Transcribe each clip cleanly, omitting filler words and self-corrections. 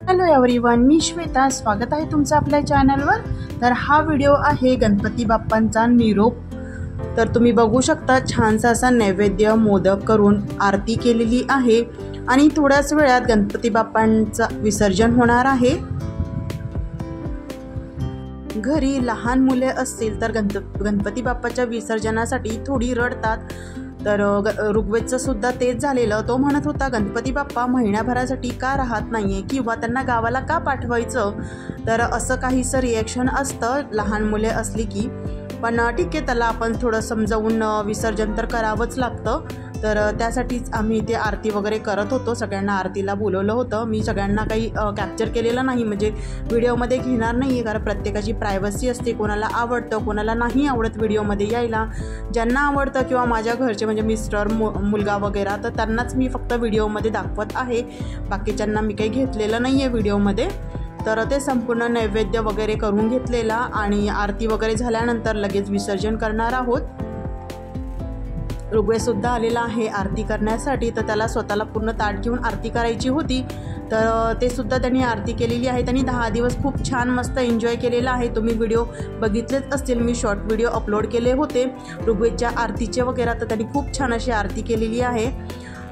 Hello everyone, मी श्वेता. स्वागत आहे तुमचं आपल्या चॅनलवर. तर हा व्हिडिओ आहे गणपती बाप्पांचा निरोप. तर तुम्ही बघू शकता छानसा असा नैवेद्य मोदक करून आरती केलेली आहे आणि थोड्याच वेळात गणपती बाप्पांचं विसर्जन होणार आहे. घरी लहान मुले असतील तर गणपती बाप्पाच्या विसर्जनासाठी थोडी रडतात. तर ऋग्वेदचं सुद्धा तेच झालेलं. तो म्हणत होता गणपती बाप्पा महिन्याभरासाठी का राहत नाही आहे किंवा त्यांना गावाला का पाठवायचं. तर असं काहीसं रिॲक्शन असतं लहान मुले असली की. पण ठीक आहे, त्याला आपण थोडं समजावून विसर्जन तर करावंच लागतं. तर त्यासाठीच आम्ही इथे आरती वगैरे करत होतो. सगळ्यांना आरतीला बोलवलं होतं. मी सगळ्यांना काही कॅप्चर केलेलं नाही, म्हणजे व्हिडिओमध्ये घेणार नाही आहे, कारण प्रत्येकाची प्रायव्हसी असते. कोणाला आवडतं कोणाला नाही आवडत व्हिडिओमध्ये यायला. ज्यांना आवडतं किंवा माझ्या घरचे म्हणजे मिस्टर मुलगा वगैरे, तर त्यांनाच मी फक्त व्हिडिओमध्ये दाखवत आहे. बाकीच्यांना मी काही घेतलेलं नाही आहे व्हिडिओमध्ये. तर ते संपूर्ण नैवेद्य वगैरे करून घेतलेला आणि आरती वगैरे झाल्यानंतर लगेच विसर्जन करणार आहोत. ऋग्वेदसुद्धा आलेला आहे आरती करण्यासाठी. तर त्याला स्वतःला पूर्ण ताट घेऊन आरती करायची होती. तर ते सुद्धा त्यांनी आरती केलेली आहे. त्यांनी 10 दिवस खूप छान मस्त एन्जॉय केलेला आहे. तुम्ही व्हिडिओ बघितलेच असतील, मी शॉर्ट व्हिडिओ अपलोड केले होते ऋग्वेदच्या आरतीचे वगैरे. तर त्यांनी खूप छान अशी आरती केलेली आहे.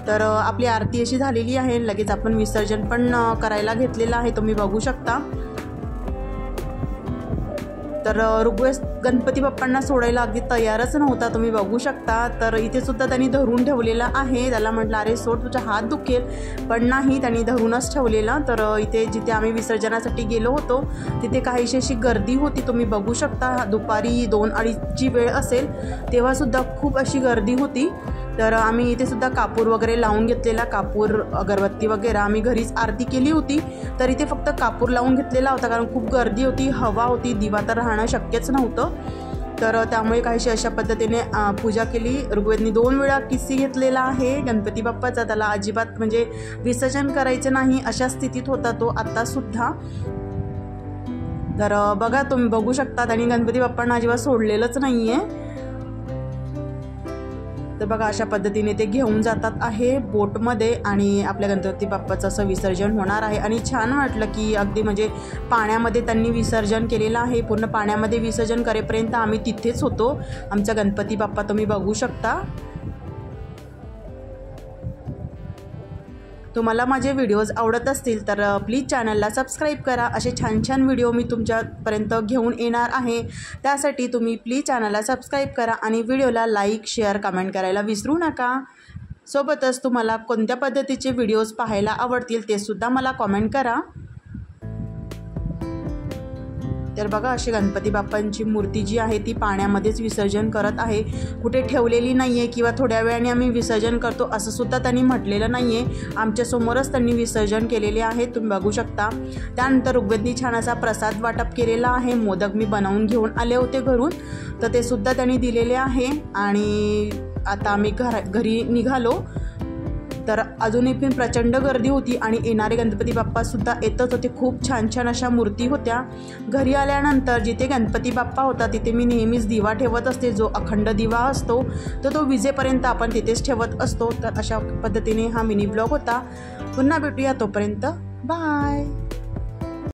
तर आपली आरती अशी झालेली आहे. लगेच आपण विसर्जन पण करायला घेतलेलं आहे, तुम्ही बघू शकता. तर ऋग्वेद गणपती बाप्पांना सोडायला अगदी तयारच नव्हता, तुम्ही बघू शकता. तर इथे सुद्धा त्यांनी धरून ठेवलेलं आहे. त्याला म्हटलं अरे सोड, तुझा हात दुखेल, पण नाही, त्यांनी धरूनच ठेवलेलं. तर इथे जिथे आम्ही विसर्जनासाठी गेलो होतो तिथे काहीशी अशी गर्दी होती, तुम्ही बघू शकता. दुपारी 2-2:30ची वेळ असेल तेव्हासुद्धा खूप अशी गर्दी होती. तर आम्ही इथे सुद्धा कापूर वगैरे लावून घेतलेला, कापूर अगरबत्ती वगैरे. आम्ही घरीच आरती केली होती, तर इथे फक्त कापूर लावून घेतलेला होता, कारण खूप गर्दी होती, हवा होती, दिवा तर राहणं शक्यच नव्हतं. तर त्यामुळे काहीशी अशा पद्धतीने पूजा केली. ऋग्वेदनी 2 वेळा किस्सी घेतलेला आहे गणपती बाप्पाचा. त्याला अजिबात म्हणजे विसर्जन करायचं नाही अशा स्थितीत होता तो आत्तासुद्धा. तर बघा, तुम्ही बघू शकता त्यांनी गणपती बाप्पांना अजिबात सोडलेलंच नाही आहे. तर बघा अशा पद्धतीने ते घेऊन जातात आहे बोटमध्ये आणि आपल्या गणपती बाप्पाचं असं विसर्जन होणार आहे. आणि छान वाटलं की अगदी म्हणजे पाण्यामध्ये त्यांनी विसर्जन केलेलं आहे. पूर्ण पाण्यामध्ये विसर्जन करेपर्यंत आम्ही तिथेच होतो. आमचा गणपती बाप्पा तुम्ही बघू शकता. तुम्हाला माझे व्हिडिओज आवडत असतील तर प्लीज चॅनलला सबस्क्राईब करा. असे छान छान व्हिडिओ मी तुमच्यापर्यंत घेऊन येणार आहे. त्यासाठी तुम्ही प्लीज चॅनलला सबस्क्राईब करा आणि व्हिडिओला लाईक, शेअर, कमेंट करायला विसरू नका. सोबतच तुम्हाला कोणत्या पद्धतीचे व्हिडिओज पाहायला आवडतील ते सुद्धा मला कमेंट करा. तर बघा अशी गणपती बाप्पांची मूर्ती जी आहे ती पाण्यामध्येच विसर्जन करत आहे. कुठे ठेवलेली नाही आहे किंवा थोड्या वेळाने आम्ही विसर्जन करतो असं सुद्धा त्यांनी म्हटलेलं नाही आहे. आमच्यासमोरच त्यांनी विसर्जन केलेले आहे, तुम्ही बघू शकता. त्यानंतर ऋग्वेदनी छान असा प्रसाद वाटप केलेला आहे. मोदक मी बनवून घेऊन आले होते घरून, तर ते सुद्धा त्यांनी दिलेले आहे. आणि आता आम्ही घरी निघालो. तर अजूनही पण प्रचंड गर्दी होती आणि येणारे गणपती बाप्पासुद्धा येतच होते. खूप छान छान अशा मूर्ती होत्या. घरी आल्यानंतर जिथे गणपती बाप्पा होता तिथे मी नेहमीच दिवा ठेवत असते. जो अखंड दिवा असतो तर तो विजेपर्यंत आपण तिथेच ठेवत असतो. तर अशा पद्धतीने हा मिनी ब्लॉग होता. पुन्हा भेटूया, तोपर्यंत बाय.